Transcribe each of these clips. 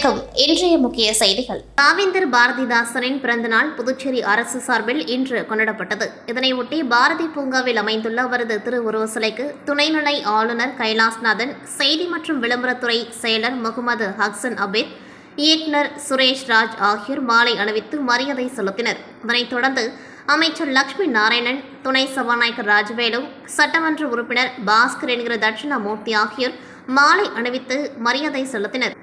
வணக்கம். இன்றைய முக்கிய செய்திகள். ராவேந்தர் பாரதிதாசனின் பிறந்தநாள் புதுச்சேரி அரசு சார்பில் இன்று கொண்டாடப்பட்டது. இதனையொட்டி பாரதி பூங்காவில் அமைந்துள்ள அவரது திருவுருவ சிலைக்கு துணைநிலை ஆளுநர் கைலாஸ்நாதன், செய்தி மற்றும் விளம்பரத்துறை செயலர் முகமது ஹசன் அபீத், இயக்குநர் சுரேஷ் ராஜ் ஆகியோர் மாலை அணிவித்து மரியாதை செலுத்தினர். இதனைத் தொடர்ந்து அமைச்சர் லட்சுமி நாராயணன், துணை சபாநாயகர் ராஜவேலு, சட்டமன்ற உறுப்பினர் பாஸ்கர் என்கிற தட்சிணாமூர்த்தி ஆகியோர் மாலை அணிவித்து மரியாதை செலுத்தினர்.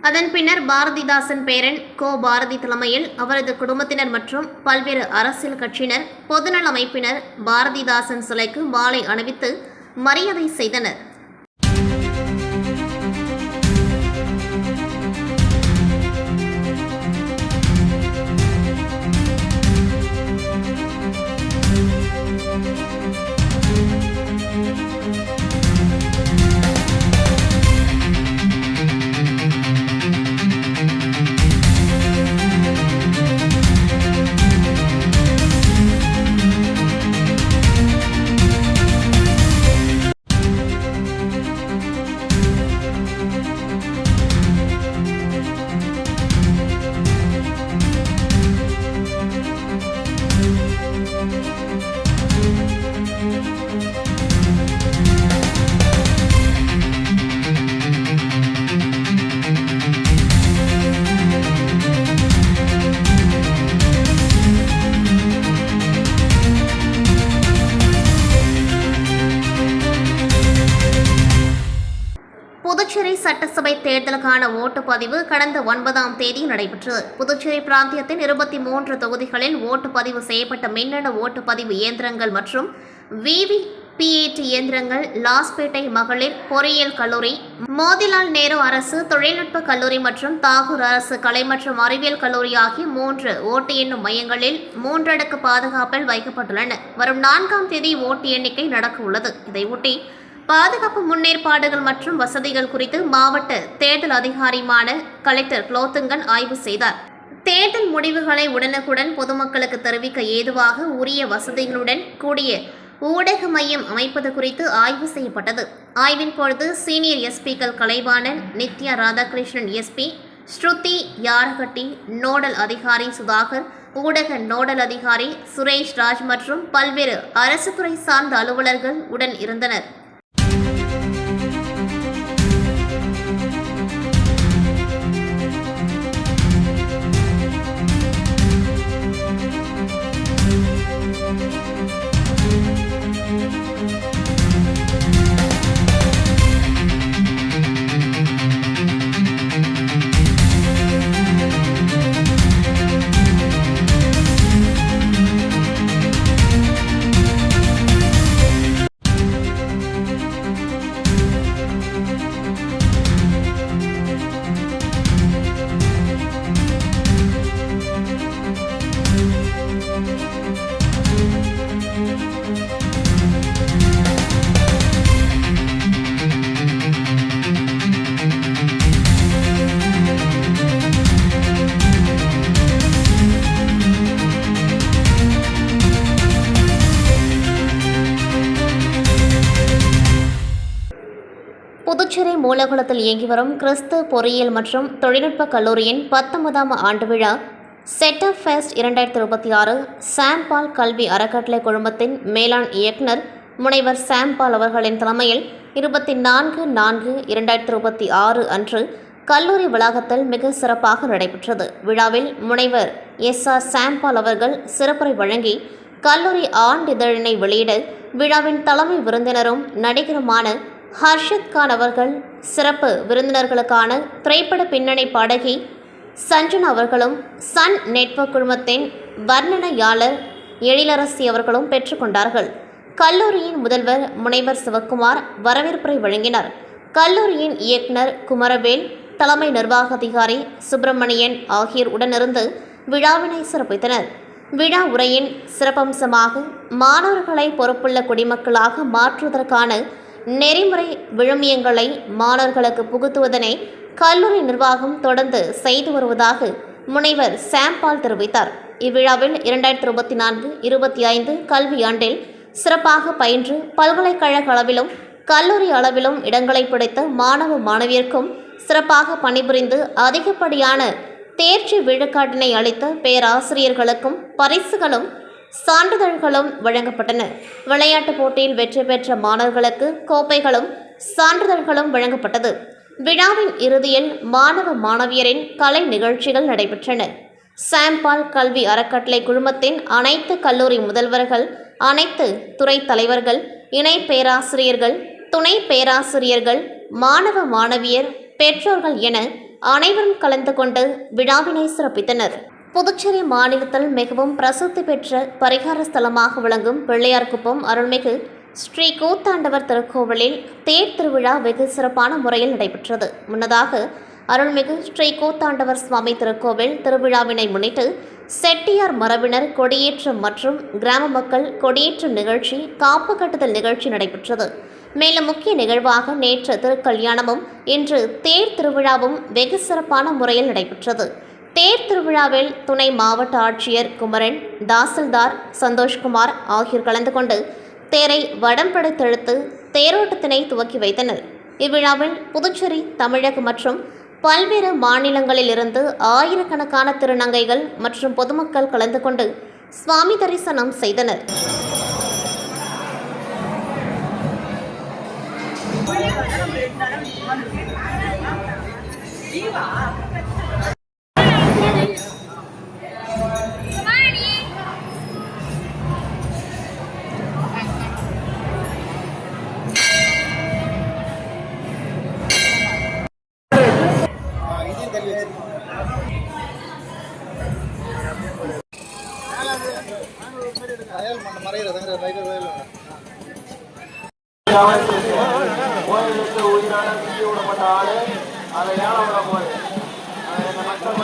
அதன் பின்னர் பாரதிதாசன் பேரன் கோ பாரதி தலைமையில் அவரது குடும்பத்தினர் மற்றும் பல்வேறு அரசியல் கட்சியினர், பொதுநல அமைப்பினர் பாரதிதாசன் சிலைக்கு மாலை அணிவித்து மரியாதை செய்தனர். புதுச்சேரி சட்டசபை தேர்தலுக்கான ஓட்டுப்பதிவு கடந்த 9ஆம் தேதி நடைபெற்றது. புதுச்சேரி பிராந்தியத்தின் 23 தொகுதிகளில் ஓட்டுப்பதிவு செய்யப்பட்ட மின்னணு ஓட்டுப்பதிவு இயந்திரங்கள் மற்றும் விவிபிஏடி இயந்திரங்கள் லாஸ்பேட்டை மகளிர் பொறியியல் கல்லூரி, மோதிலால் நேரு அரசு தொழில்நுட்ப கல்லூரி மற்றும் தாகூர் அரசு கலை மற்றும் அறிவியல் கல்லூரி ஆகிய 3 ஓட்டு எண்ணும் மையங்களில் 3 அடுக்கு பாதுகாப்பில் வைக்கப்பட்டுள்ளன. வரும் 4ஆம் தேதி ஓட்டு எண்ணிக்கை நடக்க உள்ளது. இதையொட்டி பாதுகாப்பு முன்னேற்பாடுகள் மற்றும் வசதிகள் குறித்து மாவட்ட தேர்தல் அதிகாரியான கலெக்டர் குலோத்துங்கன் ஆய்வு செய்தார். தேர்தல் முடிவுகளை உடனுக்குடன் பொதுமக்களுக்கு தெரிவிக்க ஏதுவாக உரிய வசதிகளுடன் கூடிய ஊடக மையம் அமைப்பது குறித்து ஆய்வு செய்யப்பட்டது. ஆய்வின் பொழுது சீனியர் எஸ்பிக்கள் கலைவாணன், நித்யா ராதாகிருஷ்ணன் எஸ்பி, ஸ்ருதி யாரகட்டி, நோடல் அதிகாரி சுதாகர், ஊடக நோடல் அதிகாரி சுரேஷ் ராஜ் மற்றும் பல்வேறு அரசு துறை சார்ந்த அலுவலர்கள் உடன் இருந்தனர். புதுச்சேரி மூலகுளத்தில் இயங்கி வரும் கிறிஸ்து பொறியியல் மற்றும் தொழில்நுட்ப கல்லூரியின் 19ஆம் ஆண்டு விழா செட்டப் ஃபெஸ்ட் 2026 சாம்பால் கல்வி அறக்கட்டளை குழுமத்தின் மேலாண் இயக்குநர் முனைவர் சாம்பால் அவர்களின் தலைமையில் 24/4/2026 அன்று கல்லூரி வளாகத்தில் மிக சிறப்பாக நடைபெற்றது. விழாவில் முனைவர் SR சாம்பால் அவர்கள் சிறப்புரை வழங்கி கல்லூரி ஆண்டிதழினை வெளியிட, விழாவின் தலைமை விருந்தினரும் நடிகருமான ஹர்ஷத் கான் அவர்கள், சிறப்பு விருந்தினர்களுக்கான திரைப்பட பின்னணி பாடகி சஞ்சனா அவர்களும், சன் நெட்வொர்க் குழுமத்தின் வர்ணனையாளர் எழிலரசி அவர்களும் பெற்றுக்கொண்டார்கள். கல்லூரியின் முதல்வர் முனைவர் சிவக்குமார் வரவேற்புரை வழங்கினார். கல்லூரியின் இயக்குனர் குமரவேல், தலைமை நிர்வாக அதிகாரி சுப்பிரமணியன் ஆகியோர் உடனிருந்து விழாவினை சிறப்பித்தனர். விழா உரையின் சிறப்பம்சமாக மாணவர்களை பொறுப்புள்ள குடிமக்களாக மாற்றுவதற்கான நெறிமுறை விழுமியங்களை மாணவர்களுக்கு புகுத்துவதனை கல்லூரி நிர்வாகம் தொடர்ந்து செய்து வருவதாக முனைவர் சாம்பால் தெரிவித்தார். இவ்விழாவில் 2024-25 கல்வியாண்டில் சிறப்பாக பயின்று பல்கலைக்கழக அளவிலும் கல்லூரி அளவிலும் இடங்களை பிடித்த மாணவ மாணவியருக்கும் சிறப்பாக பணிபுரிந்து அதிகப்படியான தேர்ச்சி விழுக்காட்டினை அளித்த பேராசிரியர்களுக்கும் பரிசுகளும் சான்றிதழ்களும் வழங்கப்பட்டன. விளையாட்டுப் போட்டியில் வெற்றி பெற்ற மாணவர்களுக்கு கோப்பைகளும் சான்றிதழ்களும் வழங்கப்பட்டது. விழாவின் இறுதியில் மாணவ மாணவியரின் கலை நிகழ்ச்சிகள் நடைபெற்றன. சாம்பால் கல்வி அறக்கட்டளை குழுமத்தின் அனைத்து கல்லூரி முதல்வர்கள், அனைத்து துறை தலைவர்கள், இணை பேராசிரியர்கள், துணை பேராசிரியர்கள், மாணவ மாணவியர், பெற்றோர்கள் என அனைவரும் கலந்து கொண்டு விழாவினை சிறப்பித்தனர். புதுச்சேரி மாநிலத்தில் மிகவும் பிரசித்தி பெற்ற பரிகார ஸ்தலமாக விளங்கும் பிள்ளையார்குப்பம் அருள்மிகு ஸ்ரீ கூத்தாண்டவர் திருக்கோவிலில் தேர் திருவிழா வெகு சிறப்பான முறையில் நடைபெற்றது. முன்னதாக அருள்மிகு ஸ்ரீ கூத்தாண்டவர் சுவாமி திருக்கோவில் திருவிழாவினை முன்னிட்டு செட்டியார் மரபினர் கொடியேற்றம் மற்றும் கிராம மக்கள் கொடியேற்றம் நிகழ்ச்சி, காப்பு கட்டுதல் நிகழ்ச்சி நடைபெற்றது. மேலும் முக்கிய நிகழ்வாக நேற்று திருக்கல்யாணமும் இன்று தேர் திருவிழாவும் வெகு சிறப்பான முறையில் நடைபெற்றது. தேர் திருவிழாவில் துணை மாவட்ட ஆட்சியர் குமரன், தாசில்தார் சந்தோஷ்குமார் ஆகியோர் கலந்து கொண்டு தேரை வடம் பிடித்தெழுத்து தேரோட்டத்தினை துவக்கி வைத்தனர். இவ்விழாவில் புதுச்சேரி, தமிழகம் மற்றும் பல்வேறு மாநிலங்களில் இருந்து ஆயிரக்கணக்கான திருநங்கைகள் மற்றும் பொதுமக்கள் கலந்து கொண்டு சுவாமி தரிசனம் செய்தனர். கோயிலுக்கு உயிரான தீ விடப்பட்ட ஆளு அதை ஏழை விட போய் மக்கள்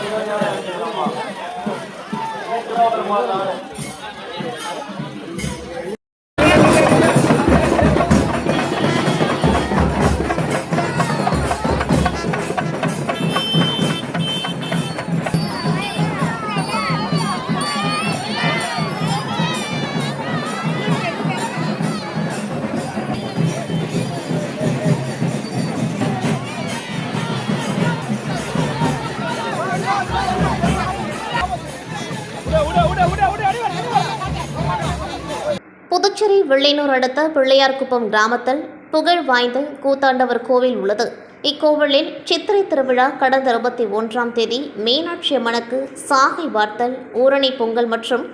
புதுச்சேரி வில்லியனூர் அடுத்த பிள்ளையார்குப்பம் கிராமத்தில் புகழ் வாய்ந்த கூத்தாண்டவர் கோவில் உள்ளது. இக்கோவிலில் சித்திரை திருவிழா கடந்த 21ஆம் தேதி மீனாட்சி அம்மனுக்கு சாகை வார்த்தல், ஊரணி பொங்கல் மற்றும்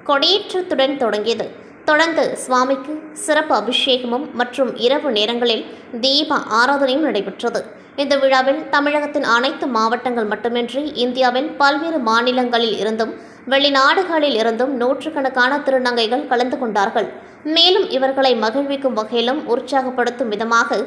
கொடியேற்றத்துடன் தொடங்கியது. தொடர்ந்து சுவாமிக்கு சிறப்பு அபிஷேகமும் மற்றும் இரவு நேரங்களில் தீப ஆராதனையும் நடைபெற்றது. இந்த விழாவில் தமிழகத்தின் அனைத்து மாவட்டங்கள் மட்டுமின்றி இந்தியாவின் பல்வேறு மாநிலங்களில் இருந்தும் வெளிநாடுகளில் இருந்தும் நூற்றுக்கணக்கான திருநங்கைகள் கலந்து கொண்டார்கள். மேலும் இவர்களை மகிழ்விக்கும் வகையிலும் உற்சாகப்படுத்தும் விதமாக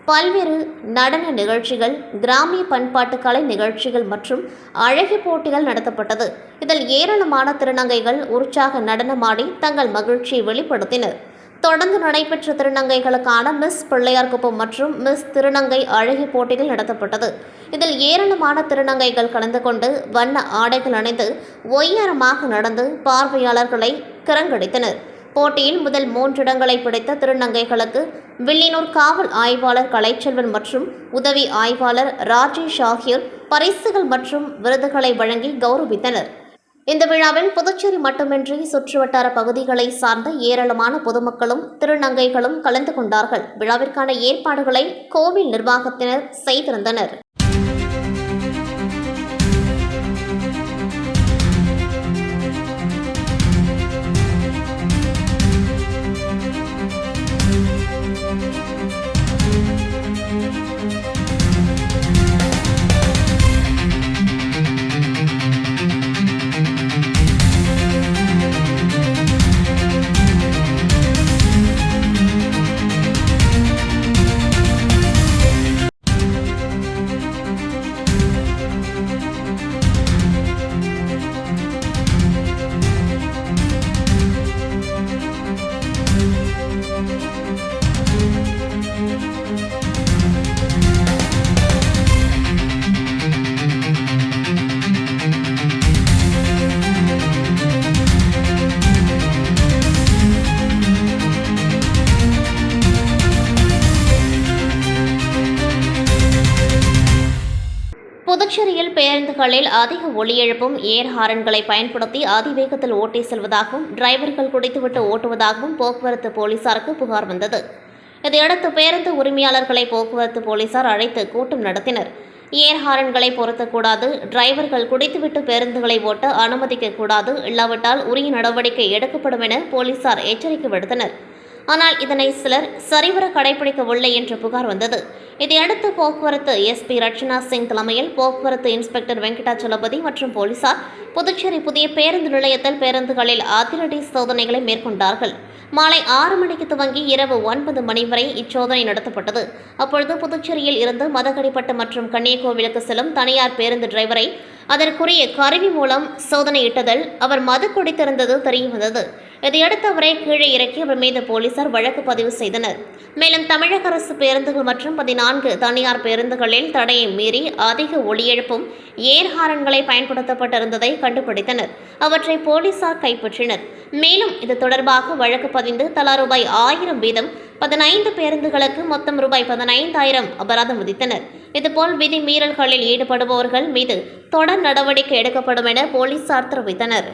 பல்வேறு நடன நிகழ்ச்சிகள், கிராமிய பண்பாட்டு கலை நிகழ்ச்சிகள் மற்றும் அழகி போட்டிகள் நடத்தப்பட்டது. இதில் ஏராளமான திருநங்கைகள் உற்சாக நடனமாடி தங்கள் மகிழ்ச்சியை வெளிப்படுத்தினர். தொடர்ந்து நடைபெற்ற திருநங்கைகளுக்கான மிஸ் பிள்ளையார்குப்பம் மற்றும் மிஸ் திருநங்கை அழகி போட்டிகள் நடத்தப்பட்டது. இதில் ஏராளமான திருநங்கைகள் கலந்து கொண்டு வண்ண ஆடைகள் அணிந்து ஒய்யாரமாக நடந்து பார்வையாளர்களை கரங்கடித்தனர். போட்டியில் முதல் 3 இடங்களை பிடித்த திருநங்கைகளுக்கு வில்லியனூர் காவல் ஆய்வாளர் கலைச்செல்வன் மற்றும் உதவி ஆய்வாளர் ராஜேஷ் ஆகியோர் பரிசுகள் மற்றும் விருதுகளை வழங்கி கௌரவித்தனர். இந்த விழாவில் புதுச்சேரி மட்டுமின்றி சுற்றுவட்டார பகுதிகளை சார்ந்த ஏராளமான பொதுமக்களும் திருநங்கைகளும் கலந்து கொண்டார்கள். விழாவிற்கான ஏற்பாடுகளை கோவில் நிர்வாகத்தினர் செய்திருந்தனர். பேருந்துகளில் அதிக ஒலி எழுப்பும் ஏர் ஹாரன்களை பயன்படுத்தி அதிவேகத்தில் ஓட்டி செல்வதாகவும் டிரைவர்கள் குடித்துவிட்டு ஓட்டுவதாகவும் போக்குவரத்து போலீசாருக்கு புகார் வந்தது. இதையடுத்து பேருந்து உரிமையாளர்களை போக்குவரத்து போலீசார் அழைத்து கூட்டம் நடத்தினர். ஏர் ஹாரன்களை பொருத்தக்கூடாது, டிரைவர்கள் குடித்துவிட்டு பேருந்துகளை ஓட்ட அனுமதிக்கக்கூடாது, இல்லாவிட்டால் உரிய நடவடிக்கை எடுக்கப்படும் என போலீசார் எச்சரிக்கை விடுத்தனர். ஆனால் இதனை சிலர் சரிவர கடைபிடிக்கவில்லை என்ற புகார் வந்தது. இதையடுத்து போக்குவரத்து எஸ்பி ரட்சனா சிங் தலைமையில் போக்குவரத்து இன்ஸ்பெக்டர் வெங்கடாச்சலபதி மற்றும் போலீசார் புதுச்சேரி புதிய பேருந்து நிலையத்தில் பேருந்துகளில் அதிரடி சோதனைகளை மேற்கொண்டார்கள். மாலை 6 மணிக்கு துவங்கி இரவு 9 மணி வரை இச்சோதனை நடத்தப்பட்டது. அப்பொழுது புதுச்சேரியில் இருந்து மதகடிப்பட்டு மற்றும் கன்னியாகுமரிக்கு செல்லும் தனியார் பேருந்து டிரைவரை அதற்குரிய கருவி மூலம் சோதனையிட்டதில் அவர் மது குடித்திருந்தது தெரியவந்தது. இதையடுத்து அவரை கீழே இறக்கி அவர் மீது போலீசார் வழக்கு பதிவு செய்தனர். மேலும் தமிழக அரசு பேருந்துகள் மற்றும் 14 தனியார் பேருந்துகளில் தடையை மீறி அதிக ஒலி எழுப்பும் ஏர் ஹாரன்களை பயன்படுத்தப்பட்டிருந்ததை கண்டுபிடித்தனர். அவற்றை போலீசார் கைப்பற்றினர். மேலும் இது தொடர்பாக வழக்கு பதிந்து தலா ரூபாய் 1000 வீதம் 15 பேருந்துகளுக்கு மொத்தம் ரூபாய் 15,000 அபராதம் விதித்தனர். இதுபோல் விதி மீறல்களில் ஈடுபடுபவர்கள் மீது தொடர் நடவடிக்கை எடுக்கப்படும் என போலீசார் தெரிவித்தனர்.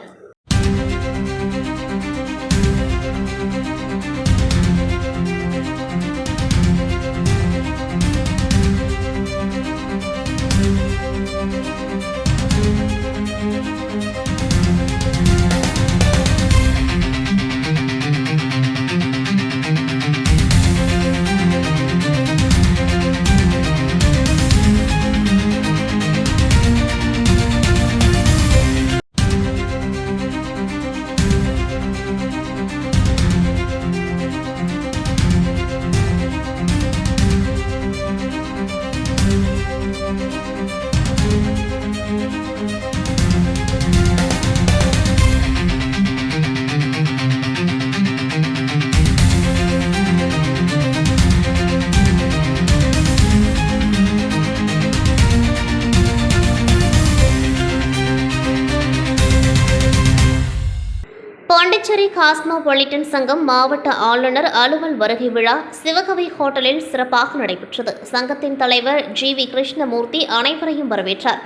பாண்டிச்சேரி காஸ்மோபாலிட்டன் சங்கம் மாவட்ட ஆளுநர் அலுவல் வருகை விழா சிவகவி ஹோட்டலில் சிறப்பாக நடைபெற்றது. சங்கத்தின் தலைவர் GV கிருஷ்ணமூர்த்தி அனைவரையும் வரவேற்றார்.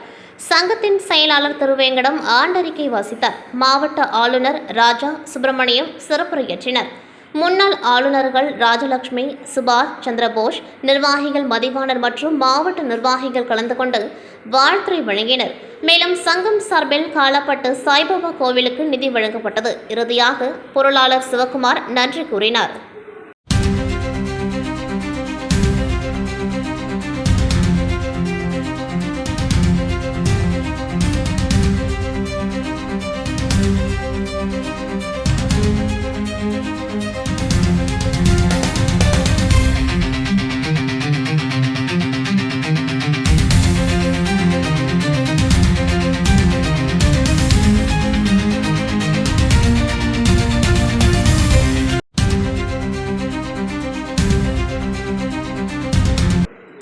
சங்கத்தின் செயலாளர் திருவேங்கடம் ஆண்டறிக்கை வாசித்தார். மாவட்ட ஆளுநர் ராஜா சுப்பிரமணியம் சிறப்புரையாற்றினர். முன்னாள் ஆளுநர்கள் ராஜலட்சுமி, சுபாஷ் சந்திரபோஸ், நிர்வாகிகள் மதிவாணர் மற்றும் மாவட்ட நிர்வாகிகள் கலந்து கொண்டு வாழ்த்துரை வழங்கினர். மேலும் சங்கம் சார்பில் காலப்பட்டு சாய்பாபா கோவிலுக்கு நிதி வழங்கப்பட்டது. இறுதியாக பொருளாளர் சிவகுமார் நன்றி கூறினார்.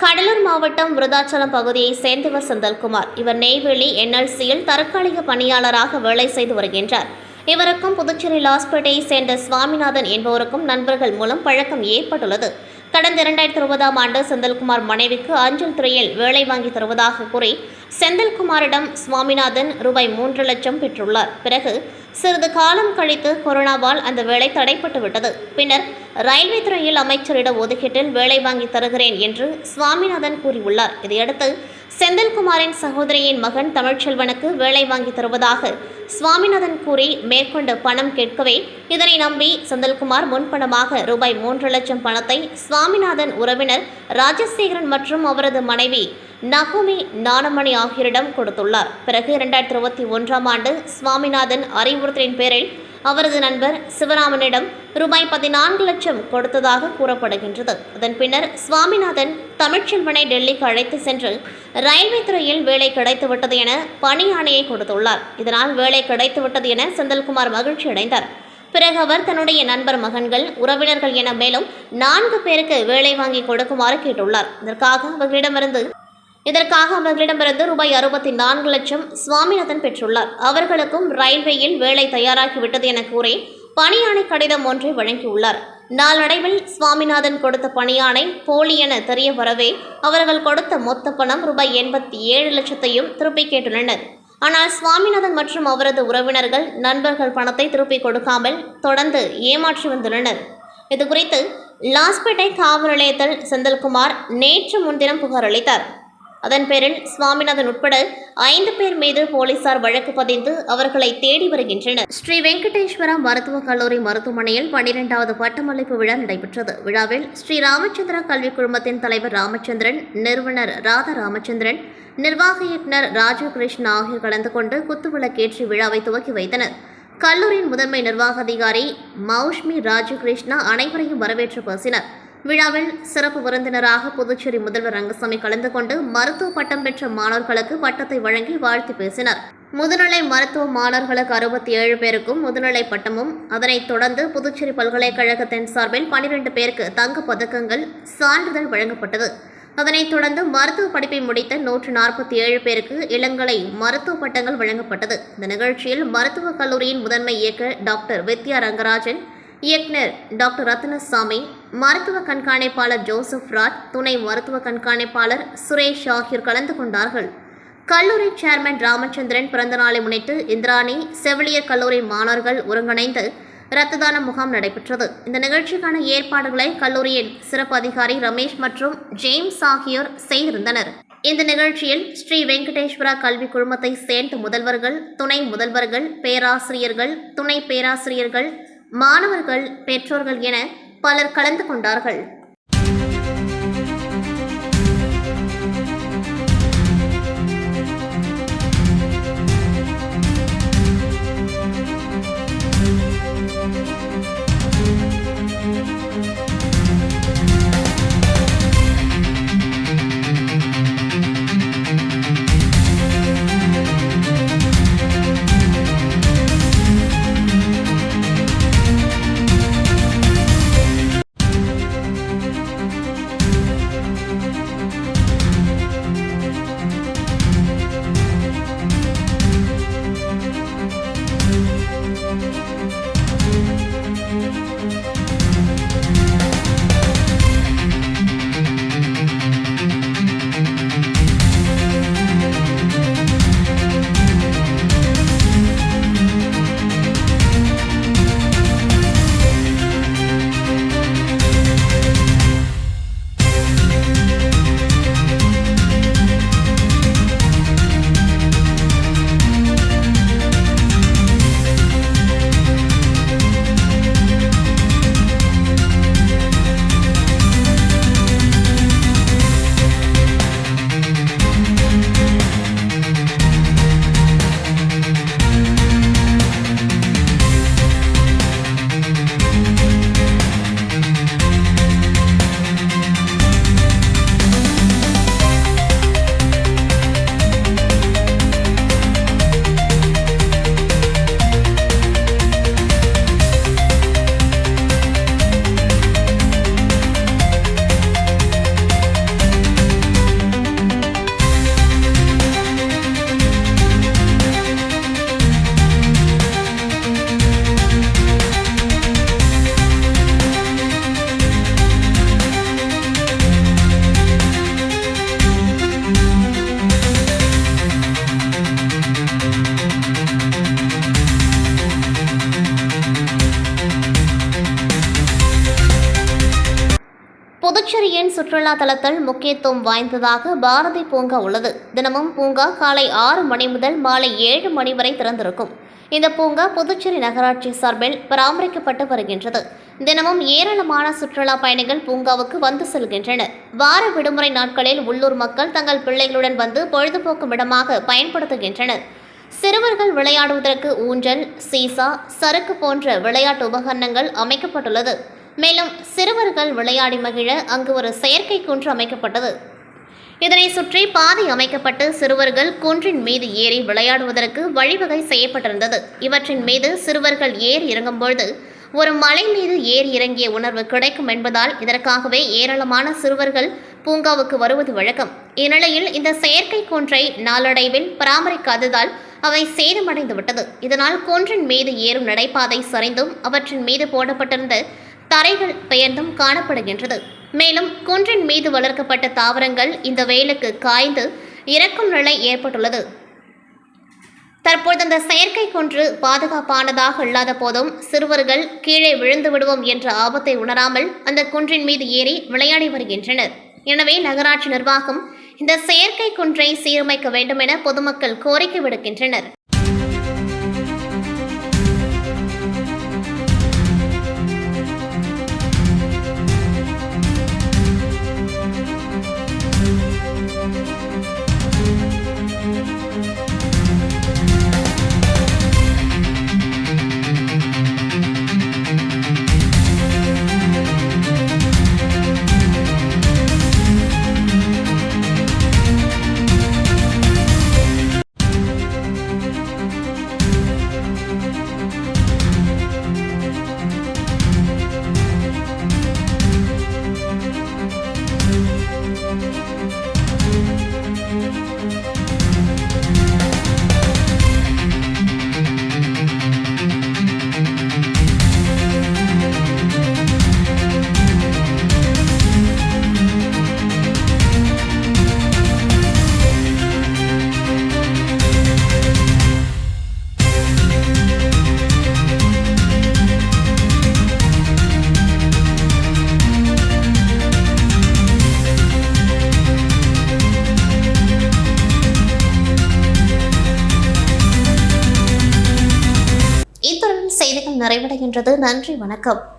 கடலூர் மாவட்டம் விருதாச்சலம் பகுதியைச் சேர்ந்தவர் செந்தில்குமார். இவர் நெய்வேலி NLCயில் தற்காலிக பணியாளராக வேலை செய்து வருகின்றார். இவருக்கும் புதுச்சேரி லாஸ்பேட்டையைச் சேர்ந்த சுவாமிநாதன் என்பவருக்கும் நண்பர்கள் மூலம் பழக்கம் ஏற்பட்டுள்ளது. கடந்த 2020ஆம் ஆண்டு செந்தில்குமார் மனைவிக்கு அஞ்சல் துறையில் வேலை வாங்கி தருவதாக கூறி செந்தில்குமாரிடம் சுவாமிநாதன் ரூபாய் 3 லட்சம் பெற்றுள்ளார். பிறகு சிறிது காலம் கழித்து கொரோனாவால் அந்த வேலை தடைப்பட்டு விட்டது. பின்னர் ரயில்வே துறையில் அமைச்சரிடம் ஒதுக்கீட்டில் வேலை வாங்கி தருகிறேன் என்று சுவாமிநாதன் கூறியுள்ளார். இதையடுத்து செந்தில்குமாரின் சகோதரியின் மகன் தமிழ்ச்செல்வனுக்கு வேலை வாங்கி தருவதாக சுவாமிநாதன் கூறி மேற்கொண்டு பணம் கேட்கவே இதனை நம்பி செந்தில்குமார் முன்பணமாக ரூபாய் 3 லட்சம் பணத்தை சுவாமிநாதன் உறவினர் ராஜசேகரன் மற்றும் அவரது மனைவி நகுமி நாணமணி ஆகியோரிடம் கொடுத்துள்ளார். பிறகு 2021ஆம் ஆண்டு சுவாமிநாதன் அறிவுறுத்தலின் பேரில் அவரது நண்பர் சிவராமனிடம் ரூபாய் 14 லட்சம் கொடுத்ததாக கூறப்படுகின்றது. அதன் பின்னர் சுவாமிநாதன் தமிழ்ச்செல்வனை டெல்லிக்கு அழைத்து சென்று ரயில்வே துறையில் வேலை கிடைத்துவிட்டது என பணி ஆணையை கொடுத்துள்ளார். இதனால் வேலை கிடைத்துவிட்டது என செந்தில்குமார் மகிழ்ச்சி அடைந்தார். பிறகு அவர் தன்னுடைய நண்பர், மகன்கள், உறவினர்கள் என மேலும் 4 பேருக்கு வேலை வாங்கி கொடுக்குமாறு கேட்டுள்ளார். இதற்காக அவர்களிடமிருந்து ரூபாய் 64 லட்சம் சுவாமிநாதன் பெற்றுள்ளார். அவர்களுக்கும் ரயில்வேயில் வேலை தயாராகிவிட்டது என கூறி பணியாணை கடிதம் ஒன்றை வழங்கியுள்ளார். நாளடைவில் சுவாமிநாதன் கொடுத்த பணியாணை போலி என தெரிய வரவே அவர்கள் கொடுத்த மொத்த பணம் ரூபாய் 87 லட்சத்தையும் திருப்பி கேட்டுள்ளனர். ஆனால் சுவாமிநாதன் மற்றும் அவரது உறவினர்கள் நண்பர்கள் பணத்தை திருப்பி கொடுக்காமல் தொடர்ந்து ஏமாற்றி வந்துள்ளனர். இதுகுறித்து லாஸ்பேட்டை காவல் நிலையத்தில் செந்தில்குமார் நேற்று முன்தினம் புகார் அளித்தார். அதன் பேரில் சுவாமிநாதன் உட்பட 5 பேர் மீது போலீசார் வழக்கு பதிந்து அவர்களை தேடி வருகின்றனர். ஸ்ரீ வெங்கடேஸ்வரா மருத்துவக் கல்லூரி மருத்துவமனையில் 12வது பட்டமளிப்பு விழா நடைபெற்றது. விழாவில் ஸ்ரீ ராமச்சந்திரா கல்விக் குழுமத்தின் தலைவர் ராமச்சந்திரன், நிறுவனர் ராதா ராமச்சந்திரன், நிர்வாக இயக்குநர் ராஜீவ் கிருஷ்ணா ஆகியோர் கலந்து கொண்டு குத்துவிளக்கேற்றி விழாவை துவக்கி வைத்தனர். கல்லூரியின் முதன்மை நிர்வாக அதிகாரி மௌஷ்மி ராஜீவ் கிருஷ்ணா அனைவரையும் வரவேற்று பேசினர். விழாவில் சிறப்பு விருந்தினராக புதுச்சேரி முதல்வர் ரங்கசாமி கலந்து கொண்டு மருத்துவ பட்டம் பெற்ற மாணவர்களுக்கு பட்டத்தை வழங்கி வாழ்த்து பேசினார். முதுநிலை மருத்துவ மாணவர்களுக்கு 67 பேருக்கும் முதுநிலை பட்டமும், அதனைத் தொடர்ந்து புதுச்சேரி பல்கலைக்கழகத்தின் சார்பில் 12 பேருக்கு தங்கப் பதக்கங்கள், சான்றிதழ் வழங்கப்பட்டது. அதனைத் தொடர்ந்து மருத்துவ படிப்பை முடித்த 147 பேருக்கு இளங்கலை மருத்துவ பட்டங்கள் வழங்கப்பட்டது. இந்த நிகழ்ச்சியில் மருத்துவக் கல்லூரியின் முதன்மை இயக்குநர் டாக்டர் வித்யா ரங்கராஜன், இயக்குநர் டாக்டர் ரத்னசாமி, மருத்துவ கண்காணிப்பாளர் ஜோசப் ராஜ், துணை மருத்துவ கண்காணிப்பாளர் சுரேஷ் ஆகியோர் கலந்து கொண்டார்கள். கல்லூரி சேர்மன் ராமச்சந்திரன் பிறந்தநாளை முன்னிட்டு இந்திராணி செவிலியர் கல்லூரி மாணவர்கள் ஒருங்கிணைந்து இரத்த தான முகாம் நடைபெற்றது. இந்த நிகழ்ச்சிக்கான ஏற்பாடுகளை கல்லூரியின் சிறப்பு அதிகாரி ரமேஷ் மற்றும் ஜேம்ஸ் ஆகியோர் செய்திருந்தனர். இந்த நிகழ்ச்சியில் ஸ்ரீ வெங்கடேஸ்வரா கல்விக் குழுமத்தை சேர்ந்த முதல்வர்கள், துணை முதல்வர்கள், பேராசிரியர்கள், துணை பேராசிரியர்கள், மாணவர்கள், பெற்றோர்கள் என பலர் கலந்து கொண்டார்கள். புதுச்சேரியின் சுற்றுலா தலத்தில் முக்கியத்துவம் வாய்ந்ததாக பாரதி பூங்கா உள்ளது. தினமும் பூங்கா காலை 6 மணி முதல் மாலை 7 மணி வரை திறந்திருக்கும். இந்த பூங்கா புதுச்சேரி நகராட்சி சார்பில் பராமரிக்கப்பட்டு வருகின்றது. தினமும் ஏராளமான சுற்றுலா பயணிகள் பூங்காவுக்கு வந்து செல்கின்றனர். வார விடுமுறை நாட்களில் உள்ளூர் மக்கள் தங்கள் பிள்ளைகளுடன் வந்து பொழுதுபோக்கும் இடமாக பயன்படுத்துகின்றனர். சிறுவர்கள் விளையாடுவதற்கு ஊஞ்சல், சீசா, சறுக்கு போன்ற விளையாட்டு உபகரணங்கள் அமைக்கப்பட்டுள்ளது. மேலும் சிறுவர்கள் விளையாடி மகிழ அங்கு ஒரு செயற்கை குன்று அமைக்கப்பட்டது. இதனை சுற்றி பாதை அமைக்கப்பட்டு சிறுவர்கள் குன்றின் மீது ஏறி விளையாடுவதற்கு வழிவகை செய்யப்பட்டிருந்தது. இவற்றின் மீது சிறுவர்கள் ஏறி இறங்கும்பொழுது ஒரு மலை மீது ஏறி இறங்கிய உணர்வு கிடைக்கும் என்பதால் இதற்காகவே ஏராளமான சிறுவர்கள் பூங்காவுக்கு வருவது வழக்கம். இந்நிலையில் இந்த செயற்கை குன்றை நாளடைவில் பராமரிக்காததால் அவை சேதமடைந்துவிட்டது. இதனால் குன்றின் மீது ஏறும் நடைபாதை சரிந்தும் அவற்றின் மீது போடப்பட்டிருந்த தரைகள் பெயர்ந்தும் காணப்படுகின்றது. மேலும் குன்றின் மீது வளர்க்கப்பட்ட தாவரங்கள் இந்த வெயிலுக்கு காய்ந்து இறக்கும் நிலை ஏற்பட்டுள்ளது. தற்போது அந்த செயற்கை குன்று பாதுகாப்பானதாக இல்லாத போதும் சிறுவர்கள் கீழே விழுந்து விடுவோம் என்ற ஆபத்தை உணராமல் அந்த குன்றின் மீது ஏறி விளையாடி வருகின்றனர். எனவே நகராட்சி நிர்வாகம் இந்த செயற்கை குன்றை சீரமைக்க வேண்டும் என பொதுமக்கள் கோரிக்கை விடுக்கின்றனர். இத்துடன் செய்திகள் நிறைவடைகின்றது. நன்றி, வணக்கம்.